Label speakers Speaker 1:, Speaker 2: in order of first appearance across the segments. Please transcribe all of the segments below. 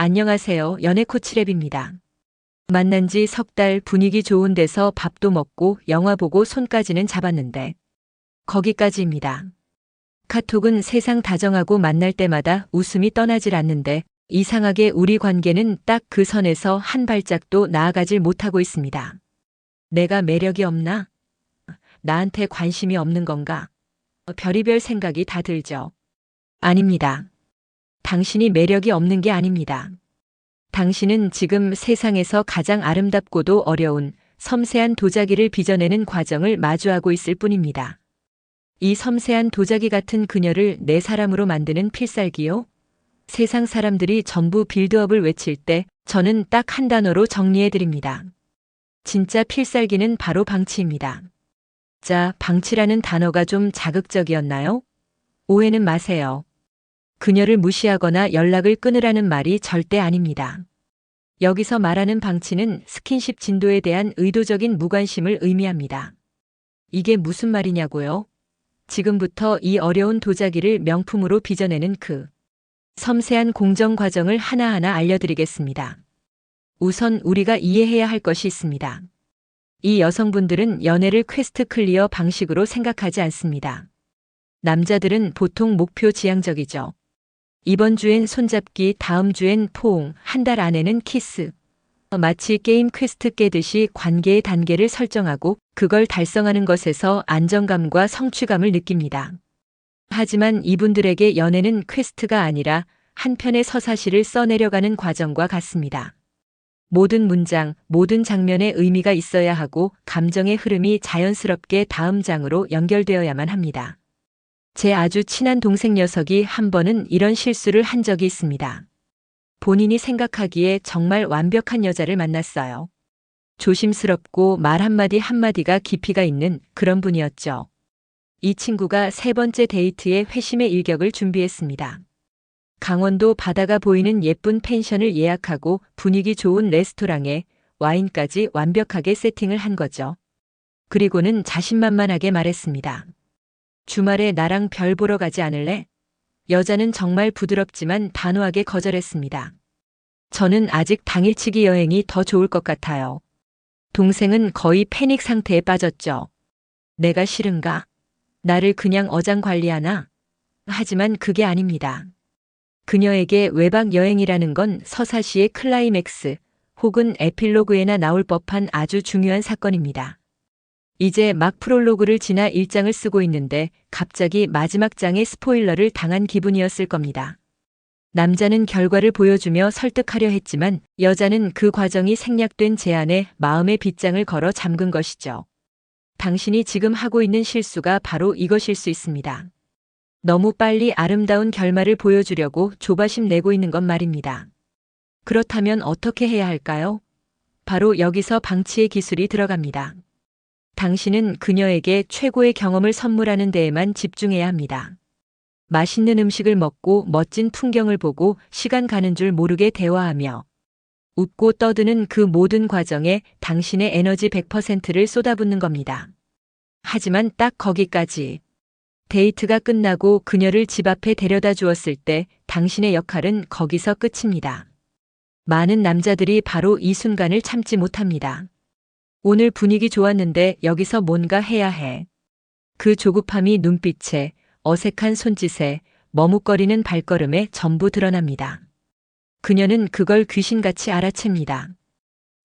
Speaker 1: 안녕하세요. 연애 코치랩입니다. 만난 지 석 달 분위기 좋은 데서 밥도 먹고 영화 보고 손까지는 잡았는데 거기까지입니다. 카톡은 세상 다정하고 만날 때마다 웃음이 떠나질 않는데 이상하게 우리 관계는 딱 그 선에서 한 발짝도 나아가질 못하고 있습니다. 내가 매력이 없나? 나한테 관심이 없는 건가? 별의별 생각이 다 들죠. 아닙니다. 당신이 매력이 없는 게 아닙니다. 당신은 지금 세상에서 가장 아름답고도 어려운 섬세한 도자기를 빚어내는 과정을 마주하고 있을 뿐입니다. 이 섬세한 도자기 같은 그녀를 내 사람으로 만드는 필살기요? 세상 사람들이 전부 빌드업을 외칠 때 저는 딱 한 단어로 정리해드립니다. 진짜 필살기는 바로 방치입니다. 자, 방치라는 단어가 좀 자극적이었나요? 오해는 마세요. 그녀를 무시하거나 연락을 끊으라는 말이 절대 아닙니다. 여기서 말하는 방치는 스킨십 진도에 대한 의도적인 무관심을 의미합니다. 이게 무슨 말이냐고요? 지금부터 이 어려운 도자기를 명품으로 빚어내는 그 섬세한 공정 과정을 하나하나 알려드리겠습니다. 우선 우리가 이해해야 할 것이 있습니다. 이 여성분들은 연애를 퀘스트 클리어 방식으로 생각하지 않습니다. 남자들은 보통 목표 지향적이죠. 이번 주엔 손잡기, 다음 주엔 포옹, 한 달 안에는 키스. 마치 게임 퀘스트 깨듯이 관계의 단계를 설정하고 그걸 달성하는 것에서 안정감과 성취감을 느낍니다. 하지만 이분들에게 연애는 퀘스트가 아니라 한 편의 서사시를 써내려가는 과정과 같습니다. 모든 문장, 모든 장면에 의미가 있어야 하고 감정의 흐름이 자연스럽게 다음 장으로 연결되어야만 합니다. 제 아주 친한 동생 녀석이 한 번은 이런 실수를 한 적이 있습니다. 본인이 생각하기에 정말 완벽한 여자를 만났어요. 조심스럽고 말 한마디 한마디가 깊이가 있는 그런 분이었죠. 이 친구가 세 번째 데이트에 회심의 일격을 준비했습니다. 강원도 바다가 보이는 예쁜 펜션을 예약하고 분위기 좋은 레스토랑에 와인까지 완벽하게 세팅을 한 거죠. 그리고는 자신만만하게 말했습니다. 주말에 나랑 별 보러 가지 않을래? 여자는 정말 부드럽지만 단호하게 거절했습니다. 저는 아직 당일치기 여행이 더 좋을 것 같아요. 동생은 거의 패닉 상태에 빠졌죠. 내가 싫은가? 나를 그냥 어장관리하나? 하지만 그게 아닙니다. 그녀에게 외박 여행이라는 건 서사시의 클라이맥스 혹은 에필로그에나 나올 법한 아주 중요한 사건입니다. 이제 막 프롤로그를 지나 1장을 쓰고 있는데 갑자기 마지막 장에 스포일러를 당한 기분이었을 겁니다. 남자는 결과를 보여주며 설득하려 했지만 여자는 그 과정이 생략된 제안에 마음의 빗장을 걸어 잠근 것이죠. 당신이 지금 하고 있는 실수가 바로 이것일 수 있습니다. 너무 빨리 아름다운 결말을 보여주려고 조바심 내고 있는 것 말입니다. 그렇다면 어떻게 해야 할까요? 바로 여기서 방치의 기술이 들어갑니다. 당신은 그녀에게 최고의 경험을 선물하는 데에만 집중해야 합니다. 맛있는 음식을 먹고 멋진 풍경을 보고 시간 가는 줄 모르게 대화하며 웃고 떠드는 그 모든 과정에 당신의 에너지 100%를 쏟아붓는 겁니다. 하지만 딱 거기까지. 데이트가 끝나고 그녀를 집 앞에 데려다 주었을 때 당신의 역할은 거기서 끝입니다. 많은 남자들이 바로 이 순간을 참지 못합니다. 오늘 분위기 좋았는데 여기서 뭔가 해야 해. 그 조급함이 눈빛에, 어색한 손짓에, 머뭇거리는 발걸음에 전부 드러납니다. 그녀는 그걸 귀신같이 알아챕니다.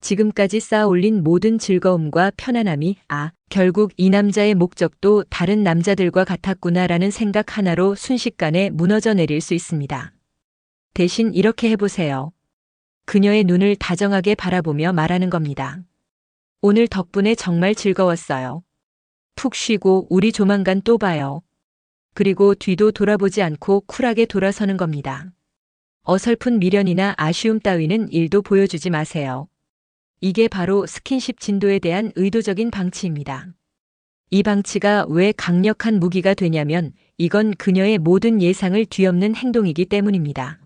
Speaker 1: 지금까지 쌓아올린 모든 즐거움과 편안함이 결국 이 남자의 목적도 다른 남자들과 같았구나라는 생각 하나로 순식간에 무너져 내릴 수 있습니다. 대신 이렇게 해보세요. 그녀의 눈을 다정하게 바라보며 말하는 겁니다. 오늘 덕분에 정말 즐거웠어요. 푹 쉬고 우리 조만간 또 봐요. 그리고 뒤도 돌아보지 않고 쿨하게 돌아서는 겁니다. 어설픈 미련이나 아쉬움 따위는 1도 보여주지 마세요. 이게 바로 스킨십 진도에 대한 의도적인 방치입니다. 이 방치가 왜 강력한 무기가 되냐면 이건 그녀의 모든 예상을 뒤엎는 행동이기 때문입니다.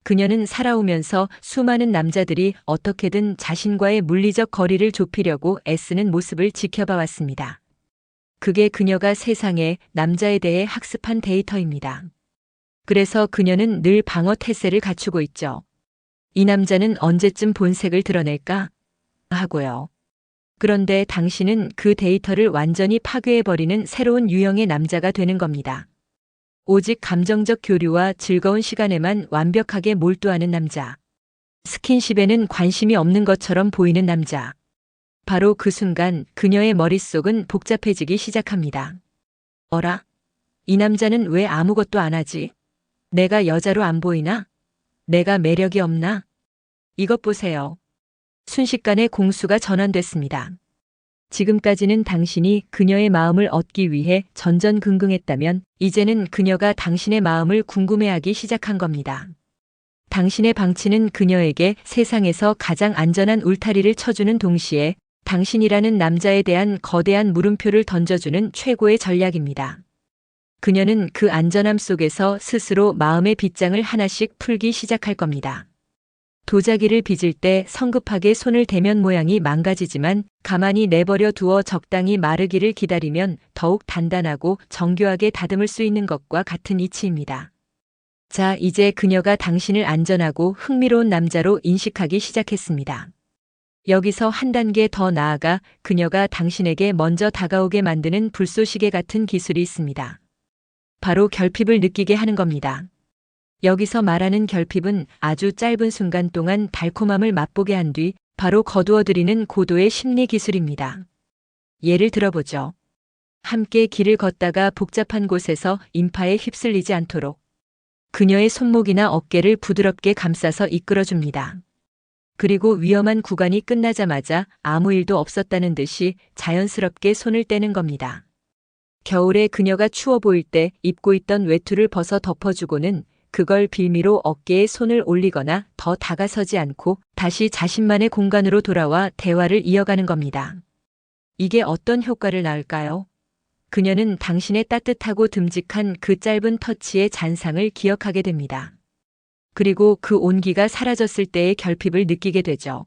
Speaker 1: 그녀는 살아오면서 수많은 남자들이 어떻게든 자신과의 물리적 거리를 좁히려고 애쓰는 모습을 지켜봐 왔습니다. 그게 그녀가 세상에 남자에 대해 학습한 데이터입니다. 그래서 그녀는 늘 방어 태세를 갖추고 있죠. 이 남자는 언제쯤 본색을 드러낼까? 하고요. 그런데 당신은 그 데이터를 완전히 파괴해버리는 새로운 유형의 남자가 되는 겁니다. 오직 감정적 교류와 즐거운 시간에만 완벽하게 몰두하는 남자. 스킨십에는 관심이 없는 것처럼 보이는 남자. 바로 그 순간 그녀의 머릿속은 복잡해지기 시작합니다. 어라? 이 남자는 왜 아무것도 안 하지? 내가 여자로 안 보이나? 내가 매력이 없나? 이것 보세요. 순식간에 공수가 전환됐습니다. 지금까지는 당신이 그녀의 마음을 얻기 위해 전전긍긍했다면 이제는 그녀가 당신의 마음을 궁금해하기 시작한 겁니다. 당신의 방치는 그녀에게 세상에서 가장 안전한 울타리를 쳐주는 동시에 당신이라는 남자에 대한 거대한 물음표를 던져주는 최고의 전략입니다. 그녀는 그 안전함 속에서 스스로 마음의 빗장을 하나씩 풀기 시작할 겁니다. 도자기를 빚을 때 성급하게 손을 대면 모양이 망가지지만 가만히 내버려 두어 적당히 마르기를 기다리면 더욱 단단하고 정교하게 다듬을 수 있는 것과 같은 이치입니다. 자, 이제 그녀가 당신을 안전하고 흥미로운 남자로 인식하기 시작했습니다. 여기서 한 단계 더 나아가 그녀가 당신에게 먼저 다가오게 만드는 불쏘시개 같은 기술이 있습니다. 바로 결핍을 느끼게 하는 겁니다. 여기서 말하는 결핍은 아주 짧은 순간 동안 달콤함을 맛보게 한 뒤 바로 거두어들이는 고도의 심리 기술입니다. 예를 들어보죠. 함께 길을 걷다가 복잡한 곳에서 인파에 휩쓸리지 않도록 그녀의 손목이나 어깨를 부드럽게 감싸서 이끌어줍니다. 그리고 위험한 구간이 끝나자마자 아무 일도 없었다는 듯이 자연스럽게 손을 떼는 겁니다. 겨울에 그녀가 추워 보일 때 입고 있던 외투를 벗어 덮어주고는 그걸 빌미로 어깨에 손을 올리거나 더 다가서지 않고 다시 자신만의 공간으로 돌아와 대화를 이어가는 겁니다. 이게 어떤 효과를 낳을까요? 그녀는 당신의 따뜻하고 듬직한 그 짧은 터치의 잔상을 기억하게 됩니다. 그리고 그 온기가 사라졌을 때의 결핍을 느끼게 되죠.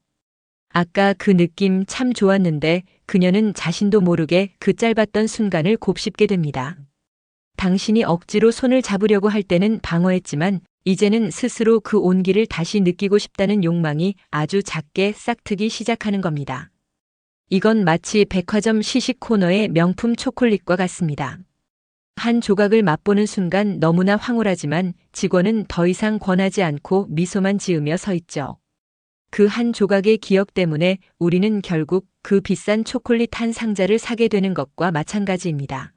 Speaker 1: 아까 그 느낌 참 좋았는데 그녀는 자신도 모르게 그 짧았던 순간을 곱씹게 됩니다. 당신이 억지로 손을 잡으려고 할 때는 방어했지만 이제는 스스로 그 온기를 다시 느끼고 싶다는 욕망이 아주 작게 싹트기 시작하는 겁니다. 이건 마치 백화점 시식 코너의 명품 초콜릿과 같습니다. 한 조각을 맛보는 순간 너무나 황홀하지만 직원은 더 이상 권하지 않고 미소만 지으며 서 있죠. 그 한 조각의 기억 때문에 우리는 결국 그 비싼 초콜릿 한 상자를 사게 되는 것과 마찬가지입니다.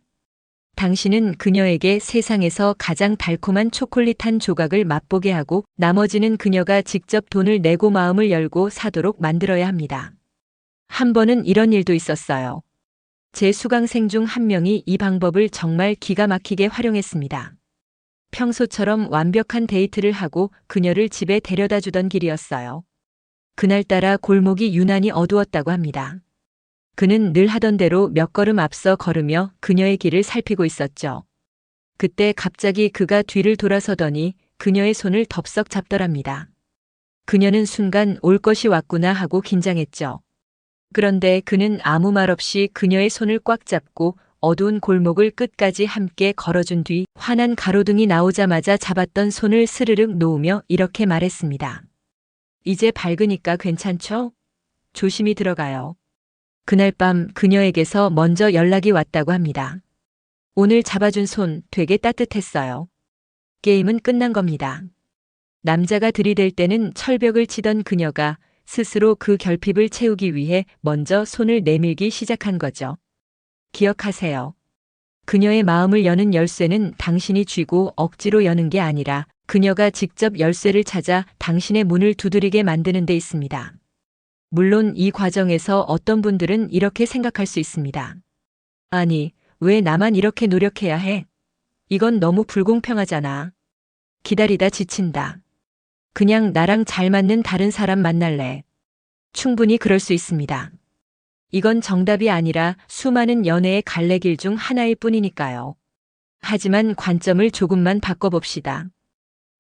Speaker 1: 당신은 그녀에게 세상에서 가장 달콤한 초콜릿 한 조각을 맛보게 하고 나머지는 그녀가 직접 돈을 내고 마음을 열고 사도록 만들어야 합니다. 한 번은 이런 일도 있었어요. 제 수강생 중 한 명이 이 방법을 정말 기가 막히게 활용했습니다. 평소처럼 완벽한 데이트를 하고 그녀를 집에 데려다 주던 길이었어요. 그날따라 골목이 유난히 어두웠다고 합니다. 그는 늘 하던 대로 몇 걸음 앞서 걸으며 그녀의 길을 살피고 있었죠. 그때 갑자기 그가 뒤를 돌아서더니 그녀의 손을 덥석 잡더랍니다. 그녀는 순간 올 것이 왔구나 하고 긴장했죠. 그런데 그는 아무 말 없이 그녀의 손을 꽉 잡고 어두운 골목을 끝까지 함께 걸어준 뒤 환한 가로등이 나오자마자 잡았던 손을 스르륵 놓으며 이렇게 말했습니다. 이제 밝으니까 괜찮죠? 조심히 들어가요. 그날 밤 그녀에게서 먼저 연락이 왔다고 합니다. 오늘 잡아준 손 되게 따뜻했어요. 게임은 끝난 겁니다. 남자가 들이댈 때는 철벽을 치던 그녀가 스스로 그 결핍을 채우기 위해 먼저 손을 내밀기 시작한 거죠. 기억하세요. 그녀의 마음을 여는 열쇠는 당신이 쥐고 억지로 여는 게 아니라 그녀가 직접 열쇠를 찾아 당신의 문을 두드리게 만드는 데 있습니다. 물론 이 과정에서 어떤 분들은 이렇게 생각할 수 있습니다. 아니, 왜 나만 이렇게 노력해야 해? 이건 너무 불공평하잖아. 기다리다 지친다. 그냥 나랑 잘 맞는 다른 사람 만날래. 충분히 그럴 수 있습니다. 이건 정답이 아니라 수많은 연애의 갈래길 중 하나일 뿐이니까요. 하지만 관점을 조금만 바꿔봅시다.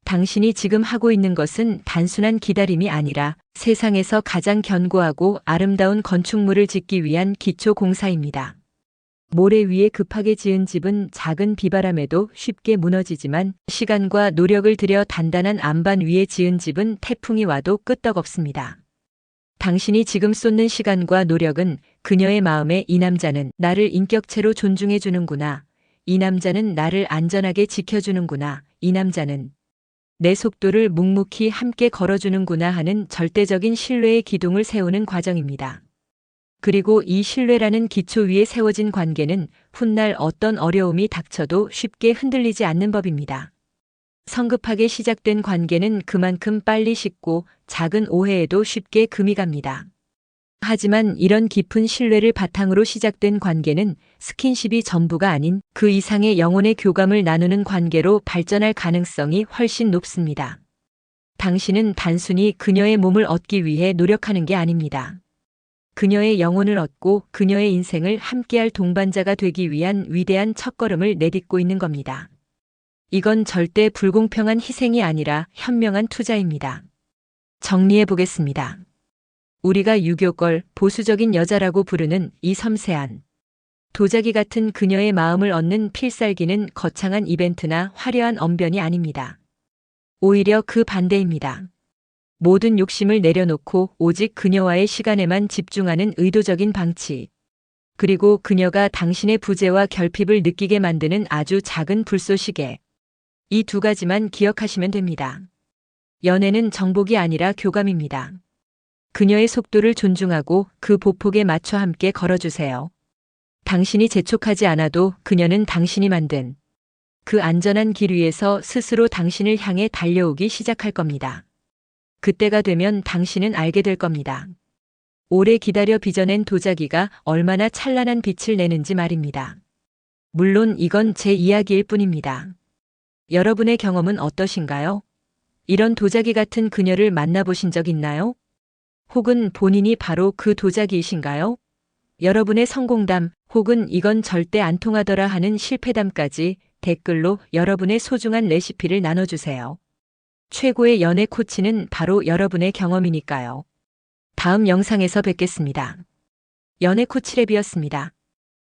Speaker 1: 당신이 지금 하고 있는 것은 단순한 기다림이 아니라 세상에서 가장 견고하고 아름다운 건축물을 짓기 위한 기초 공사입니다. 모래 위에 급하게 지은 집은 작은 비바람에도 쉽게 무너지지만 시간과 노력을 들여 단단한 안반 위에 지은 집은 태풍이 와도 끄떡없습니다. 당신이 지금 쏟는 시간과 노력은 그녀의 마음에 이 남자는 나를 인격체로 존중해 주는구나. 이 남자는 나를 안전하게 지켜주는구나. 이 남자는 내 속도를 묵묵히 함께 걸어주는구나 하는 절대적인 신뢰의 기둥을 세우는 과정입니다. 그리고 이 신뢰라는 기초 위에 세워진 관계는 훗날 어떤 어려움이 닥쳐도 쉽게 흔들리지 않는 법입니다. 성급하게 시작된 관계는 그만큼 빨리 식고 작은 오해에도 쉽게 금이 갑니다. 하지만 이런 깊은 신뢰를 바탕으로 시작된 관계는 스킨십이 전부가 아닌 그 이상의 영혼의 교감을 나누는 관계로 발전할 가능성이 훨씬 높습니다. 당신은 단순히 그녀의 몸을 얻기 위해 노력하는 게 아닙니다. 그녀의 영혼을 얻고 그녀의 인생을 함께할 동반자가 되기 위한 위대한 첫걸음을 내딛고 있는 겁니다. 이건 절대 불공평한 희생이 아니라 현명한 투자입니다. 정리해 보겠습니다. 우리가 유교걸 보수적인 여자라고 부르는 이 섬세한 도자기 같은 그녀의 마음을 얻는 필살기는 거창한 이벤트나 화려한 언변이 아닙니다. 오히려 그 반대입니다. 모든 욕심을 내려놓고 오직 그녀와의 시간에만 집중하는 의도적인 방치. 그리고 그녀가 당신의 부재와 결핍을 느끼게 만드는 아주 작은 불쏘시개. 이 두 가지만 기억하시면 됩니다. 연애는 정복이 아니라 교감입니다. 그녀의 속도를 존중하고 그 보폭에 맞춰 함께 걸어주세요. 당신이 재촉하지 않아도 그녀는 당신이 만든 그 안전한 길 위에서 스스로 당신을 향해 달려오기 시작할 겁니다. 그때가 되면 당신은 알게 될 겁니다. 오래 기다려 빚어낸 도자기가 얼마나 찬란한 빛을 내는지 말입니다. 물론 이건 제 이야기일 뿐입니다. 여러분의 경험은 어떠신가요? 이런 도자기 같은 그녀를 만나보신 적 있나요? 혹은 본인이 바로 그 도자기이신가요? 여러분의 성공담 혹은 이건 절대 안 통하더라 하는 실패담까지 댓글로 여러분의 소중한 레시피를 나눠주세요. 최고의 연애 코치는 바로 여러분의 경험이니까요. 다음 영상에서 뵙겠습니다. 연애 코치랩이었습니다.